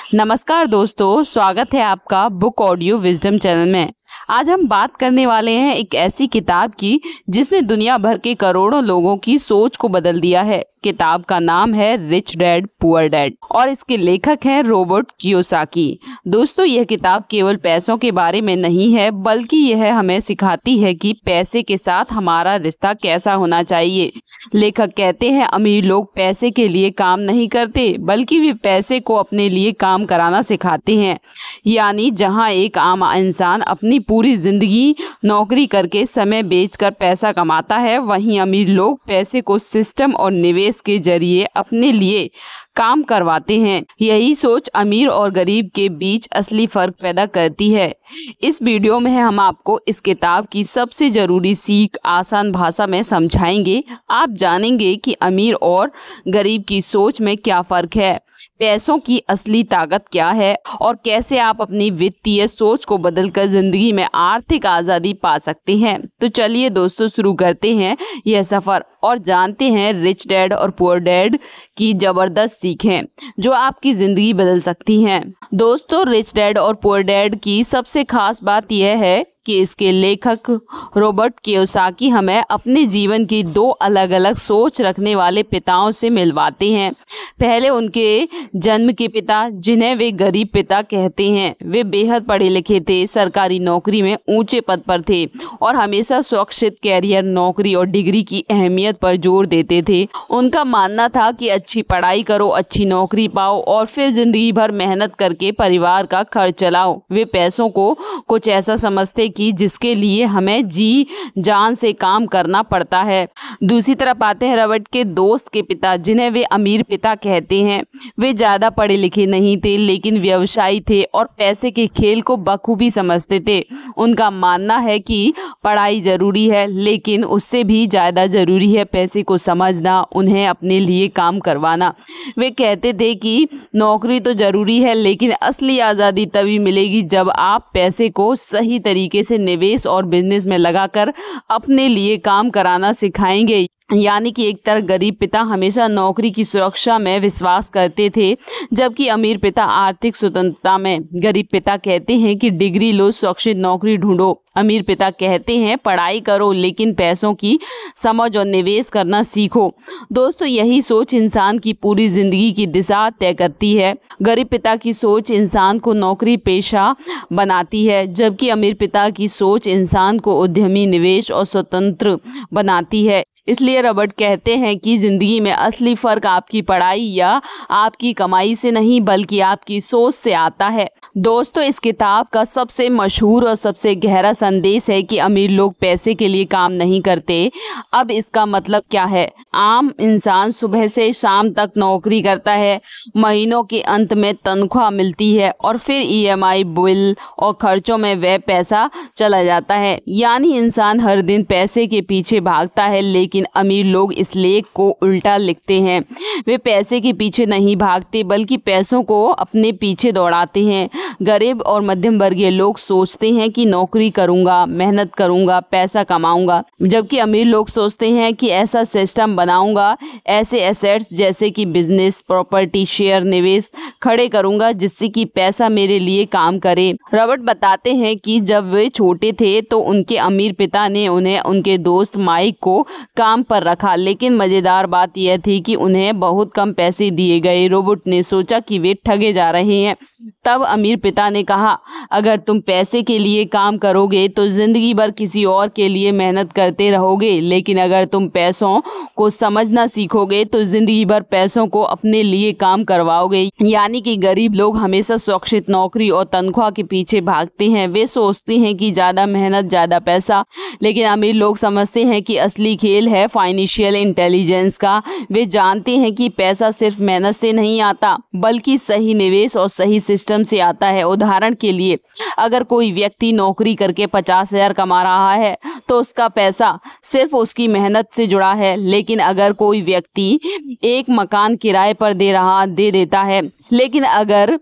नमस्कार दोस्तों, स्वागत है आपका बुक ऑडियो विजडम चैनल में। आज हम बात करने वाले हैं एक ऐसी किताब की जिसने दुनिया भर के करोड़ों लोगों की सोच को बदल दिया है। किताब का नाम है रिच डैड पुअर डैड और इसके लेखक हैं रॉबर्ट कियोसाकी। दोस्तों, यह किताब केवल पैसों के बारे में नहीं है, बल्कि यह हमें सिखाती है कि पैसे के साथ हमारा रिश्ता कैसा होना चाहिए। लेखक कहते हैं, अमीर लोग पैसे के लिए काम नहीं करते, बल्कि वे पैसे को अपने लिए काम कराना सिखाते हैं। यानी जहां एक आम इंसान अपनी पूरी जिंदगी नौकरी करके समय बेचकर पैसा कमाता है, वहीं अमीर लोग पैसे को सिस्टम और निवेश के जरिए अपने लिए काम करवाते हैं। यही सोच अमीर और गरीब के बीच असली फर्क पैदा करती है। इस वीडियो में हम आपको इस किताब की सबसे जरूरी सीख आसान भाषा में समझाएंगे। आप जानेंगे कि अमीर और गरीब की सोच में क्या फर्क है, पैसों की असली ताकत क्या है और कैसे आप अपनी वित्तीय सोच को बदलकर जिंदगी में आर्थिक आज़ादी पा सकते हैं। तो चलिए दोस्तों, शुरू करते हैं यह सफ़र और जानते हैं रिच डैड और पुअर डैड की ज़बरदस्त सीखें जो आपकी ज़िंदगी बदल सकती हैं। दोस्तों, रिच डैड और पुअर डैड की सबसे खास बात यह है कि इसके लेखक रॉबर्ट कियोसाकी हमें अपने जीवन की दो अलग अलग सोच रखने वाले पिताओं से मिलवाते हैं। पहले उनके जन्म के पिता, जिन्हें वे गरीब पिता कहते हैं। वे बेहद पढ़े लिखे थे, सरकारी नौकरी में ऊंचे पद पर थे और हमेशा सुरक्षित कैरियर, नौकरी और डिग्री की अहमियत पर जोर देते थे। उनका मानना था कि अच्छी पढ़ाई करो, अच्छी नौकरी पाओ और फिर जिंदगी भर मेहनत करके परिवार का खर्च चलाओ। वे पैसों को कुछ ऐसा समझते कि जिसके लिए हमें जी जान से काम करना पड़ता है। दूसरी तरफ आते हैं रॉबर्ट के दोस्त के पिता, जिन्हें वे अमीर पिता कहते हैं। वे ज़्यादा पढ़े लिखे नहीं थे, लेकिन व्यवसायी थे और पैसे के खेल को बखूबी समझते थे। उनका मानना है कि पढ़ाई ज़रूरी है, लेकिन उससे भी ज़्यादा ज़रूरी है पैसे को समझना, उन्हें अपने लिए काम करवाना। वे कहते थे कि नौकरी तो ज़रूरी है, लेकिन असली आज़ादी तभी मिलेगी जब आप पैसे को सही तरीके से निवेश और बिजनेस में लगाकर अपने लिए काम कराना सिखाएंगे। यानी कि एक तरह गरीब पिता हमेशा नौकरी की सुरक्षा में विश्वास करते थे, जबकि अमीर पिता आर्थिक स्वतंत्रता में। गरीब पिता कहते हैं कि डिग्री लो, सुरक्षित नौकरी ढूंढो। अमीर पिता कहते हैं पढ़ाई करो, लेकिन पैसों की समझ और निवेश करना सीखो। दोस्तों, यही सोच इंसान की पूरी जिंदगी की दिशा तय करती है। गरीब पिता की सोच इंसान को नौकरी पेशा बनाती है, जबकि अमीर पिता की सोच इंसान को उद्यमी, निवेश और स्वतंत्र बनाती है। इसलिए रॉबर्ट कहते हैं कि ज़िंदगी में असली फ़र्क आपकी पढ़ाई या आपकी कमाई से नहीं, बल्कि आपकी सोच से आता है। दोस्तों, इस किताब का सबसे मशहूर और सबसे गहरा संदेश है कि अमीर लोग पैसे के लिए काम नहीं करते। अब इसका मतलब क्या है? आम इंसान सुबह से शाम तक नौकरी करता है, महीनों के अंत में तनख्वाह मिलती है और फिर ईएमआई, बिल और खर्चों में वह पैसा चला जाता है। यानी इंसान हर दिन पैसे के पीछे भागता है, लेकिन अमीर लोग इस लेख को उल्टा लिखते हैं। वे पैसे के पीछे नहीं भागते, बल्कि पैसों को अपने पीछे दौड़ाते हैं। गरीब और मध्यम वर्गीय लोग सोचते हैं कि नौकरी करूंगा, मेहनत करूंगा, पैसा कमाऊंगा, जबकि अमीर लोग सोचते हैं कि ऐसा सिस्टम बनाऊंगा, ऐसे एसेट्स जैसे कि बिजनेस, प्रॉपर्टी, शेयर, निवेश खड़े करूंगा जिससे कि पैसा मेरे लिए काम करे। रॉबर्ट बताते हैं कि जब वे छोटे थे तो उनके अमीर पिता ने उन्हें उनके दोस्त माइक को काम पर रखा, लेकिन मजेदार बात यह थी कि उन्हें बहुत कम पैसे दिए गए। रॉबर्ट ने सोचा कि वे ठगे जा रहे हैं। तब अमीर पिता ने कहा, अगर तुम पैसे के लिए काम करोगे तो जिंदगी भर किसी और के लिए मेहनत करते रहोगे, लेकिन अगर तुम पैसों को समझना सीखोगे तो जिंदगी भर पैसों को अपने लिए काम करवाओगे। यानी कि गरीब लोग हमेशा सुरक्षित नौकरी और तनख्वाह के पीछे भागते हैं। वे सोचते हैं कि ज़्यादा मेहनत ज़्यादा पैसा, लेकिन अमीर लोग समझते हैं कि असली खेल है फाइनेंशियल इंटेलिजेंस का। वे जानते हैं कि पैसा सिर्फ मेहनत से नहीं आता, बल्कि सही निवेश और सही सिस्टम से आता है। उदाहरण के लिए, अगर कोई व्यक्ति नौकरी करके 50,000 कमा रहा है तो उसका पैसा सिर्फ उसकी मेहनत से जुड़ा है। लेकिन अगर कोई व्यक्ति एक मकान किराए पर दे देता है, लेकिन अगर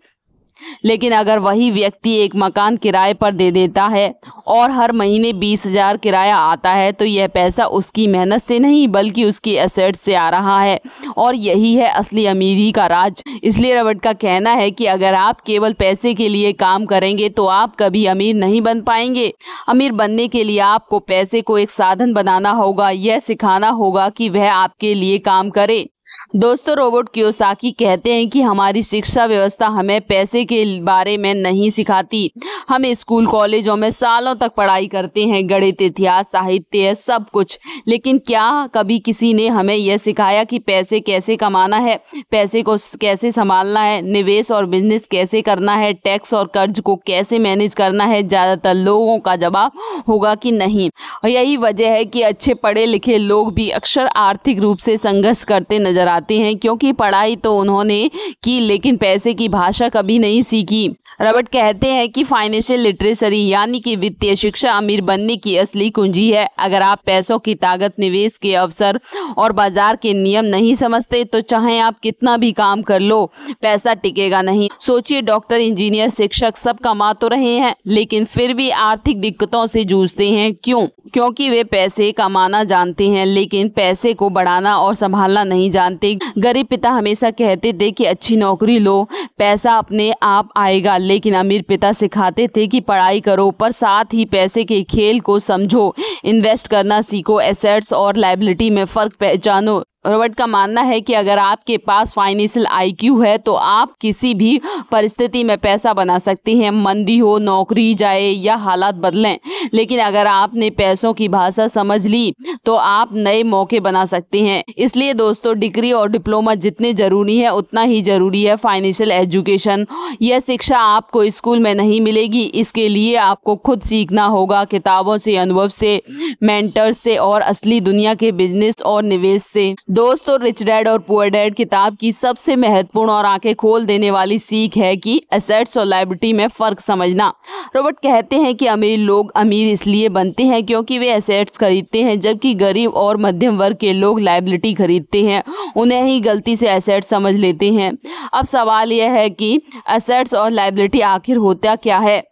लेकिन अगर वही व्यक्ति एक मकान किराए पर दे देता है और हर महीने 20,000 किराया आता है तो यह पैसा उसकी मेहनत से नहीं बल्कि उसकी एसेट से आ रहा है, और यही है असली अमीरी का राज। इसलिए रॉबर्ट का कहना है कि अगर आप केवल पैसे के लिए काम करेंगे तो आप कभी अमीर नहीं बन पाएंगे। अमीर बनने के लिए आपको पैसे को एक साधन बनाना होगा, यह सिखाना होगा कि वह आपके लिए काम करे। दोस्तों, रोबर्ट कियोसाकी कहते हैं कि हमारी शिक्षा व्यवस्था हमें पैसे के बारे में नहीं सिखाती। हम स्कूल कॉलेजों में सालों तक पढ़ाई करते हैं, गणित, इतिहास, साहित्य, सब कुछ, लेकिन क्या कभी किसी ने हमें यह सिखाया कि पैसे कैसे कमाना है, पैसे को कैसे संभालना है, निवेश और बिजनेस कैसे करना है, टैक्स और कर्ज को कैसे मैनेज करना है? ज़्यादातर लोगों का जवाब होगा कि नहीं। और यही वजह है कि अच्छे पढ़े लिखे लोग भी अक्सर आर्थिक रूप से संघर्ष करते नजर आते हैं, क्योंकि पढ़ाई तो उन्होंने की लेकिन पैसे की भाषा कभी नहीं सीखी। रॉबर्ट कहते हैं कि फाइनेंशियल लिटरेसी यानी कि वित्तीय शिक्षा अमीर बनने की असली कुंजी है। अगर आप पैसों की ताकत, निवेश के अवसर और बाजार के नियम नहीं समझते तो चाहे आप कितना भी काम कर लो, पैसा टिकेगा नहीं। सोचिए, डॉक्टर, इंजीनियर, शिक्षक सब कमा तो रहे हैं लेकिन फिर भी आर्थिक दिक्कतों से जूझते हैं। क्यों? क्योंकि वे पैसे कमाना जानते हैं लेकिन पैसे को बढ़ाना और संभालना नहीं जानते। गरीब पिता हमेशा कहते थे कि अच्छी नौकरी लो, पैसा अपने आप आएगा, लेकिन अमीर पिता सिखाते थे कि पढ़ाई करो पर साथ ही पैसे के खेल को समझो, इन्वेस्ट करना सीखो, एसेट्स और लायबिलिटी में फर्क पहचानो। रॉबर्ट का मानना है कि अगर आपके पास फाइनेंशियल आईक्यू है तो आप किसी भी परिस्थिति में पैसा बना सकते हैं, मंदी हो, नौकरी जाए या हालात बदलें। लेकिन अगर आपने पैसों की भाषा समझ ली तो आप नए मौके बना सकते हैं। इसलिए दोस्तों, डिग्री और डिप्लोमा जितने जरूरी है उतना ही जरूरी है फाइनेंशियल एजुकेशन। यह शिक्षा आपको स्कूल में नहीं मिलेगी, इसके लिए आपको खुद सीखना होगा, किताबों से, अनुभव से, मेंटर्स से और असली दुनिया के बिजनेस और निवेश से। दोस्तों, रिच डैड और पुअर डैड किताब की सबसे महत्वपूर्ण और आंखें खोल देने वाली सीख है कि एसेट्स और लायबिलिटी में फर्क समझना। रॉबर्ट कहते हैं कि अमीर लोग अमीर इसलिए बनते हैं क्योंकि वे एसेट्स खरीदते हैं, जबकि गरीब और मध्यम वर्ग के लोग लायबिलिटी खरीदते हैं, उन्हें ही गलती से एसेट्स समझ लेते हैं। अब सवाल यह है कि एसेट्स और लायबिलिटी आखिर होता क्या है?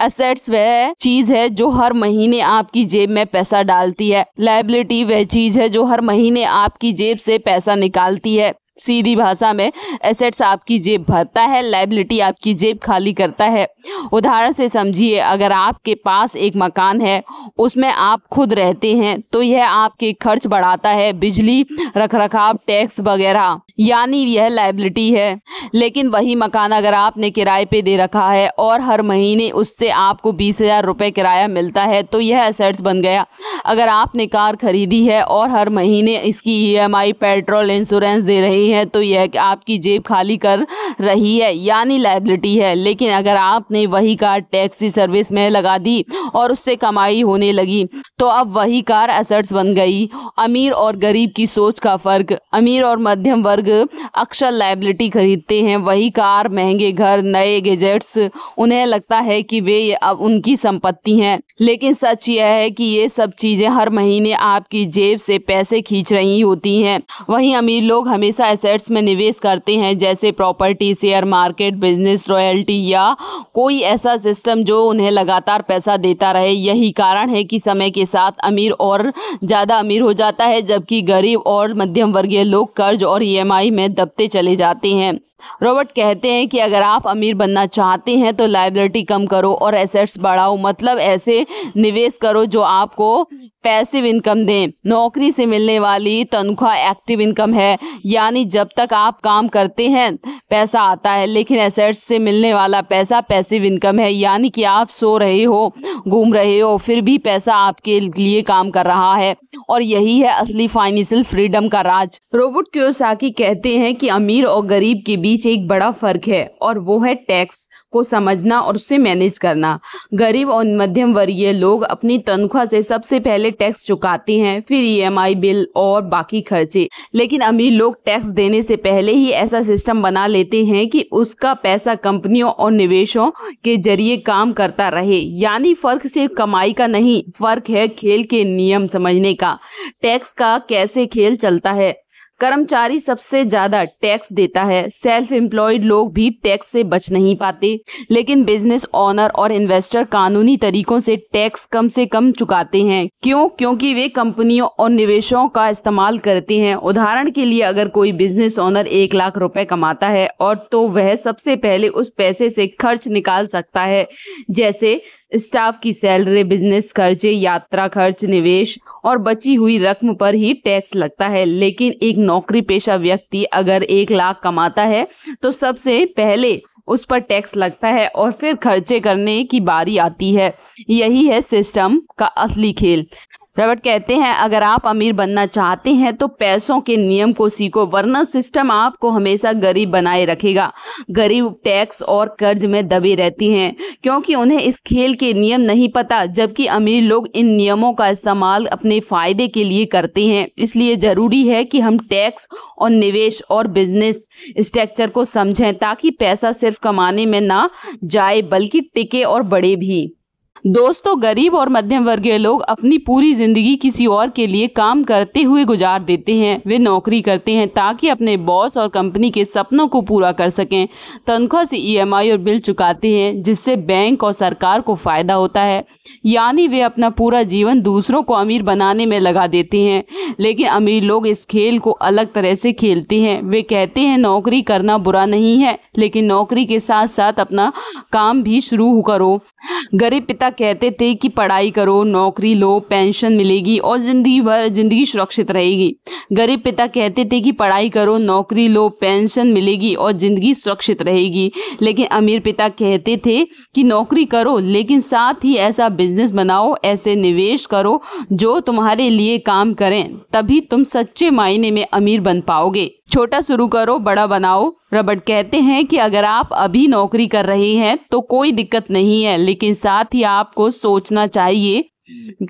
एसेट्स वह चीज है जो हर महीने आपकी जेब में पैसा डालती है। लायबिलिटी वह चीज है जो हर महीने आपकी जेब से पैसा निकालती है। सीधी भाषा में, एसेट्स आपकी जेब भरता है, लायबिलिटी आपकी जेब खाली करता है। उदाहरण से समझिए, अगर आपके पास एक मकान है, उसमें आप खुद रहते हैं तो यह आपके खर्च बढ़ाता है, बिजली, रखरखाव, टैक्स वगैरह, यानी यह लायबिलिटी है। लेकिन वही मकान अगर आपने किराए पे दे रखा है और हर महीने उससे आपको 20,000 रुपये किराया मिलता है तो यह एसेट्स बन गया। अगर आपने कार खरीदी है और हर महीने इसकी EMI, पेट्रोल, इंश्योरेंस दे रही है तो यह आपकी जेब खाली कर रही है, यानी लायबिलिटी है। लेकिन अगर आपने वही कार टैक्सी सर्विस में लगा दी और उससे कमाई होने लगी तो अब वही कार एसेट्स बन गई। अमीर और गरीब की सोच का फर्क। अमीर और मध्यम वर्ग अक्सर लायबिलिटी खरीदते हैं, वही कार, महंगे घर, नए गैजेट्स, उन्हें लगता है कि वे अब उनकी संपत्ति हैं। लेकिन सच यह है कि ये सब चीजें हर महीने आपकी जेब से पैसे खींच रही होती हैं। वहीं अमीर लोग हमेशा एसेट्स में निवेश करते हैं, जैसे property, share market, business, royalty या कोई ऐसा सिस्टम जो उन्हें लगातार पैसा देता रहे। यही कारण है कि समय के साथ अमीर और ज़्यादा अमीर हो जाता है, जबकि गरीब और मध्यम वर्गीय लोग कर्ज और EMI में दबते चले जाते हैं। रॉबर्ट कहते हैं कि अगर आप अमीर बनना चाहते हैं तो लायबिलिटी कम करो और एसेट्स बढ़ाओ, मतलब ऐसे निवेश करो जो आपको पैसिव इनकम दें। नौकरी से मिलने वाली तनख्वाह एक्टिव इनकम है, यानी जब तक आप काम करते हैं पैसा आता है, लेकिन एसेट्स से मिलने वाला पैसा पैसिव इनकम है, यानी कि आप सो रहे हो, घूम रहे हो, फिर भी पैसा आपके लिए काम कर रहा है। और यही है असली फाइनेंशियल फ्रीडम का राज। रॉबर्ट कियोसाकी कहते हैं कि अमीर और गरीब के बीच एक बड़ा फर्क है और वो है टैक्स को समझना और उससे मैनेज करना। गरीब और मध्यम वर्गीय लोग अपनी तनख्वाह से सबसे पहले टैक्स चुकाते हैं, फिर EMI, बिल और बाकी खर्चे। लेकिन अमीर लोग टैक्स देने से पहले ही ऐसा सिस्टम बना लेते हैं कि उसका पैसा कंपनियों और निवेशों के जरिए काम करता रहे। यानी फर्क सिर्फ कमाई का नहीं, फर्क है खेल के नियम समझने का। टैक्स का कैसे खेल चलता है। कर्मचारी सबसे ज्यादा टैक्स देता है। सेल्फ एम्प्लॉयड लोग भी टैक्स से बच नहीं पाते, लेकिन बिजनेस ओनर और इन्वेस्टर कानूनी तरीकों से टैक्स कम से कम चुकाते हैं। क्यों? क्योंकि वे कंपनियों और निवेशों का इस्तेमाल करते हैं। उदाहरण के लिए अगर कोई बिजनेस ओनर 1 लाख रुपए कमाता है और तो वह सबसे पहले उस पैसे से खर्च निकाल सकता है, जैसे स्टाफ की सैलरी, बिजनेस खर्चे, यात्रा खर्च, निवेश, और बची हुई रकम पर ही टैक्स लगता है। लेकिन एक नौकरी पेशा व्यक्ति अगर 1 लाख कमाता है तो सबसे पहले उस पर टैक्स लगता है और फिर खर्चे करने की बारी आती है। यही है सिस्टम का असली खेल। रॉबर्ट कहते हैं, अगर आप अमीर बनना चाहते हैं तो पैसों के नियम को सीखो, वरना सिस्टम आपको हमेशा गरीब बनाए रखेगा। गरीब टैक्स और कर्ज में दबे रहते हैं क्योंकि उन्हें इस खेल के नियम नहीं पता, जबकि अमीर लोग इन नियमों का इस्तेमाल अपने फायदे के लिए करते हैं। इसलिए जरूरी है कि हम टैक्स और निवेश और बिजनेस स्ट्रक्चर को समझें, ताकि पैसा सिर्फ कमाने में ना जाए बल्कि टिके और बढ़े भी। दोस्तों, गरीब और मध्यम वर्गीय लोग अपनी पूरी जिंदगी किसी और के लिए काम करते हुए गुजार देते हैं। वे नौकरी करते हैं ताकि अपने बॉस और कंपनी के सपनों को पूरा कर सकें। तनख्वाह से EMI और बिल चुकाते हैं, जिससे बैंक और सरकार को फायदा होता है। यानी वे अपना पूरा जीवन दूसरों को अमीर बनाने में लगा देते हैं। लेकिन अमीर लोग इस खेल को अलग तरह से खेलते हैं। वे कहते हैं नौकरी करना बुरा नहीं है, लेकिन नौकरी के साथ साथ अपना काम भी शुरू करो। गरीब पिता कहते थे कि पढ़ाई करो, नौकरी लो, पेंशन मिलेगी और जिंदगी भर जिंदगी सुरक्षित रहेगी। गरीब पिता कहते थे कि पढ़ाई करो, नौकरी लो, पेंशन मिलेगी और जिंदगी सुरक्षित रहेगी। लेकिन अमीर पिता कहते थे कि नौकरी करो, लेकिन साथ ही ऐसा बिजनेस बनाओ, ऐसे निवेश करो जो तुम्हारे लिए काम करें, तभी तुम सच्चे मायने में अमीर बन पाओगे। छोटा शुरू करो, बड़ा बनाओ। रॉबर्ट कहते हैं कि अगर आप अभी नौकरी कर रहे हैं तो कोई दिक्कत नहीं है, लेकिन साथ ही आपको सोचना चाहिए,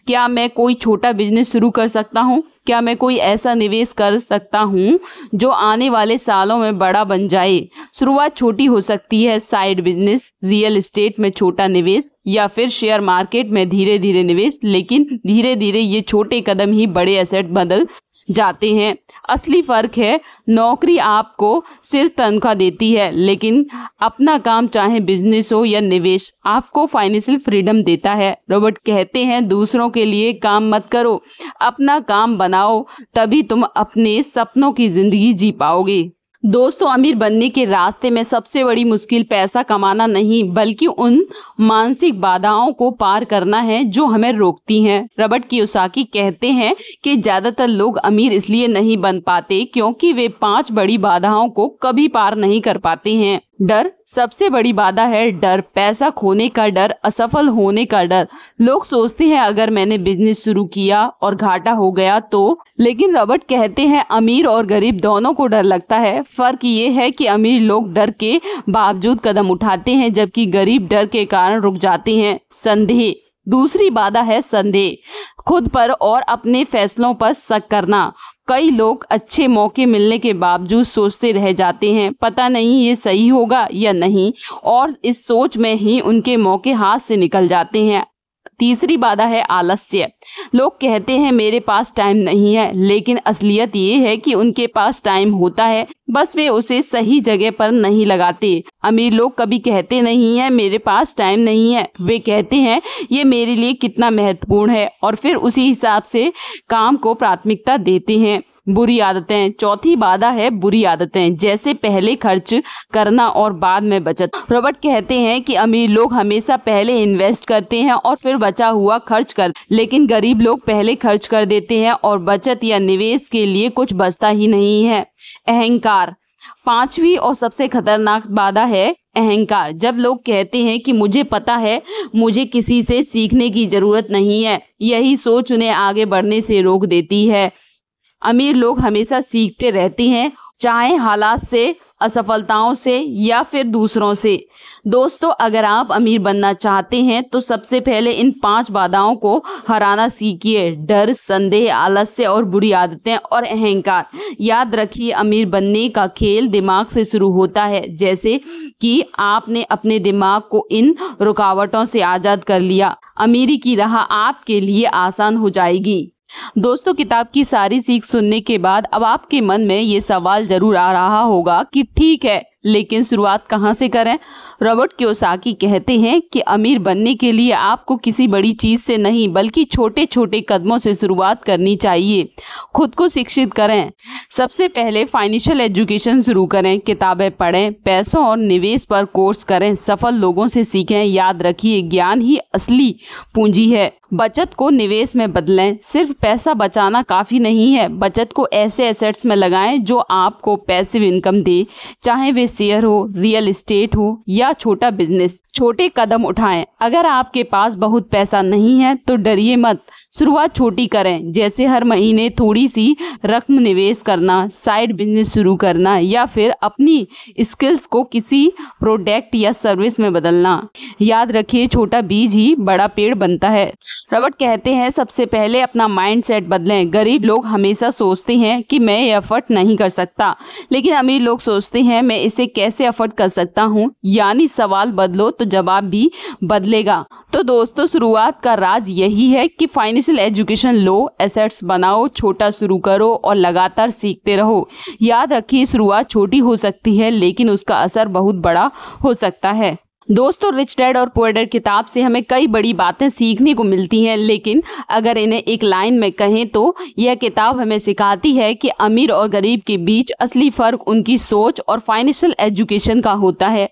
क्या मैं कोई छोटा बिजनेस शुरू कर सकता हूँ? क्या मैं कोई ऐसा निवेश कर सकता हूँ जो आने वाले सालों में बड़ा बन जाए? शुरुआत छोटी हो सकती है, साइड बिजनेस, रियल एस्टेट में छोटा निवेश या फिर शेयर मार्केट में धीरे धीरे निवेश। लेकिन धीरे धीरे ये छोटे कदम ही बड़े एसेट बदल जाते हैं। असली फर्क है, नौकरी आपको सिर्फ तनख्वाह देती है, लेकिन अपना काम चाहे बिजनेस हो या निवेश आपको फाइनेंशियल फ्रीडम देता है। रॉबर्ट कहते हैं दूसरों के लिए काम मत करो, अपना काम बनाओ, तभी तुम अपने सपनों की जिंदगी जी पाओगे। दोस्तों, अमीर बनने के रास्ते में सबसे बड़ी मुश्किल पैसा कमाना नहीं, बल्कि उन मानसिक बाधाओं को पार करना है जो हमें रोकती हैं। रॉबर्ट कियोसाकी कहते हैं कि ज्यादातर लोग अमीर इसलिए नहीं बन पाते क्योंकि वे 5 बड़ी बाधाओं को कभी पार नहीं कर पाते हैं। डर सबसे बड़ी बाधा है। डर, पैसा खोने का डर, असफल होने का डर। लोग सोचते हैं अगर मैंने बिजनेस शुरू किया और घाटा हो गया तो, लेकिन रॉबर्ट कहते हैं अमीर और गरीब दोनों को डर लगता है। फर्क ये है कि अमीर लोग डर के बावजूद कदम उठाते हैं, जबकि गरीब डर के कारण रुक जाते हैं। संदेह दूसरी बाधा है। संदेह, खुद पर और अपने फैसलों पर शक करना। कई लोग अच्छे मौके मिलने के बावजूद सोचते रह जाते हैं, पता नहीं ये सही होगा या नहीं, और इस सोच में ही उनके मौके हाथ से निकल जाते हैं। तीसरी बाधा है आलस्य। लोग कहते हैं मेरे पास टाइम नहीं है, लेकिन असलियत ये है कि उनके पास टाइम होता है, बस वे उसे सही जगह पर नहीं लगाते। अमीर लोग कभी कहते नहीं है मेरे पास टाइम नहीं है, वे कहते हैं ये मेरे लिए कितना महत्वपूर्ण है और फिर उसी हिसाब से काम को प्राथमिकता देते हैं। बुरी आदतें चौथी बाधा है। बुरी आदतें जैसे पहले खर्च करना और बाद में बचत। रॉबर्ट कहते हैं कि अमीर लोग हमेशा पहले इन्वेस्ट करते हैं और फिर बचा हुआ खर्च कर, लेकिन गरीब लोग पहले खर्च कर देते हैं और बचत या निवेश के लिए कुछ बचता ही नहीं है। अहंकार पांचवी और सबसे खतरनाक बाधा है। अहंकार, जब लोग कहते हैं कि मुझे पता है, मुझे किसी से सीखने की जरूरत नहीं है, यही सोच उन्हें आगे बढ़ने से रोक देती है। अमीर लोग हमेशा सीखते रहते हैं, चाहे हालात से, असफलताओं से या फिर दूसरों से। दोस्तों, अगर आप अमीर बनना चाहते हैं तो सबसे पहले इन 5 बाधाओं को हराना सीखिए। डर, संदेह, आलस्य और बुरी आदतें और अहंकार। याद रखिए, अमीर बनने का खेल दिमाग से शुरू होता है। जैसे कि आपने अपने दिमाग को इन रुकावटों से आज़ाद कर लिया, अमीरी की राह आपके लिए आसान हो जाएगी। दोस्तों, किताब की सारी सीख सुनने के बाद अब आपके मन में ये सवाल जरूर आ रहा होगा कि ठीक है, लेकिन शुरुआत कहाँ से करें। रॉबर्ट कियोसाकी कहते हैं कि अमीर बनने के लिए आपको किसी बड़ी चीज से नहीं बल्कि छोटे छोटे कदमों से शुरुआत करनी चाहिए। खुद को शिक्षित करें। सबसे पहले फाइनेंशियल एजुकेशन शुरू करें। किताबें पढ़ें, पैसों और निवेश पर कोर्स करें, सफल लोगों से सीखें। याद रखिए, ज्ञान ही असली पूंजी है। बचत को निवेश में बदलें। सिर्फ पैसा बचाना काफ़ी नहीं है, बचत को ऐसे एसेट्स में लगाएं जो आपको पैसिव इनकम दे, चाहे वे शेयर हो, रियल एस्टेट हो या छोटा बिजनेस। छोटे कदम उठाएं। अगर आपके पास बहुत पैसा नहीं है तो डरिए मत, शुरुआत छोटी करें, जैसे हर महीने थोड़ी सी रकम निवेश करना, साइड बिजनेस शुरू करना या फिर अपनी स्किल्स को किसी प्रोडक्ट या सर्विस में बदलना। याद रखिए, छोटा बीज ही बड़ा पेड़ बनता है। रॉबर्ट कहते हैं, सबसे पहले अपना माइंडसेट बदलें। गरीब लोग हमेशा सोचते हैं कि मैं ये अफोर्ड नहीं कर सकता, लेकिन अमीर लोग सोचते हैं मैं इसे कैसे अफोर्ड कर सकता हूँ। यानी सवाल बदलो तो जवाब भी बदलेगा। तो दोस्तों, शुरुआत का राज यही है कि फाइनेंशियल एजुकेशन लो, एसेट्स बनाओ, छोटा शुरू करो और लगातार सीखते रहो। याद रखिए, शुरुआत छोटी हो सकती है लेकिन उसका असर बहुत बड़ा हो सकता है। दोस्तों, रिच डैड और पुअर डैड किताब से हमें कई बड़ी बातें सीखने को मिलती हैं, लेकिन अगर इन्हें एक लाइन में कहें तो यह किताब हमें सिखाती है कि अमीर और गरीब के बीच असली फर्क उनकी सोच और फाइनेंशियल एजुकेशन का होता है।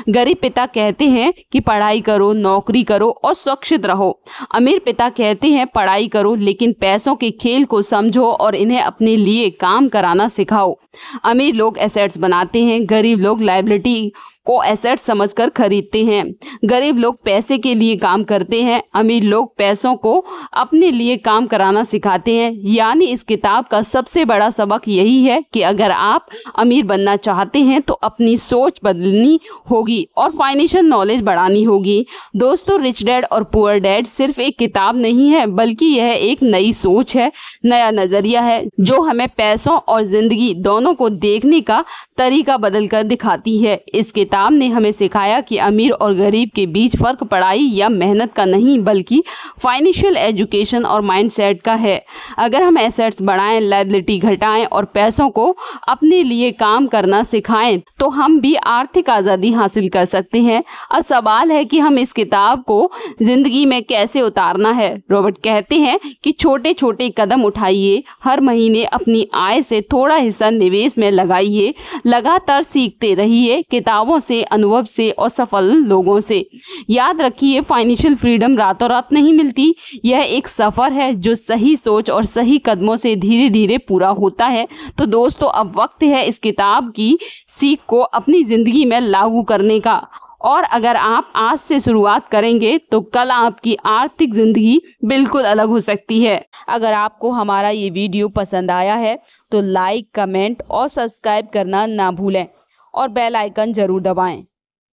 गरीब पिता कहते हैं कि पढ़ाई करो, नौकरी करो और सुरक्षित रहो। अमीर पिता कहते हैं पढ़ाई करो लेकिन पैसों के खेल को समझो और इन्हें अपने लिए काम कराना सिखाओ। अमीर लोग एसेट्स बनाते हैं, गरीब लोग लायबिलिटी को एसेट समझकर खरीदते हैं। गरीब लोग पैसे के लिए काम करते हैं, अमीर लोग पैसों को अपने लिए काम कराना सिखाते हैं। यानी इस किताब का सबसे बड़ा सबक यही है कि अगर आप अमीर बनना चाहते हैं तो अपनी सोच बदलनी होगी और फाइनेंशियल नॉलेज बढ़ानी होगी। दोस्तों, रिच डैड और पुअर डैड सिर्फ एक किताब नहीं है, बल्कि यह एक नई सोच है, नया नजरिया है जो हमें पैसों और जिंदगी दोनों को देखने का तरीका बदलकर दिखाती है। इस किताब ने हमें सिखाया कि अमीर और गरीब के बीच फर्क पढ़ाई या मेहनत का नहीं बल्कि फाइनेंशियल एजुकेशन और माइंडसेट का है। अगर हम एसेट्स बढ़ाएं, लायबिलिटी घटाएं और पैसों को अपने लिए काम करना सिखाएं तो हम भी आर्थिक आज़ादी हासिल कर सकते हैं। अब सवाल है कि हम इस किताब को जिंदगी में कैसे उतारना है। रॉबर्ट कहते हैं कि छोटे छोटे कदम उठाइए, हर महीने अपनी आय से थोड़ा हिस्सा निवेश में लगाइए, लगातार सीखते रहिए, किताबों से, अनुभव से और सफल लोगों से। याद रखिए, फाइनेंशियल फ्रीडम रातों रात नहीं मिलती, यह एक सफर है जो सही सोच और सही कदमों से धीरे धीरे पूरा होता है। तो दोस्तों, अब वक्त है इस किताब की सीख को अपनी जिंदगी में लागू करने का, और अगर आप आज से शुरुआत करेंगे तो कल आपकी आर्थिक जिंदगी बिल्कुल अलग हो सकती है। अगर आपको हमारा ये वीडियो पसंद आया है तो लाइक, कमेंट और सब्सक्राइब करना ना भूलें और बेल आइकन जरूर दबाएं।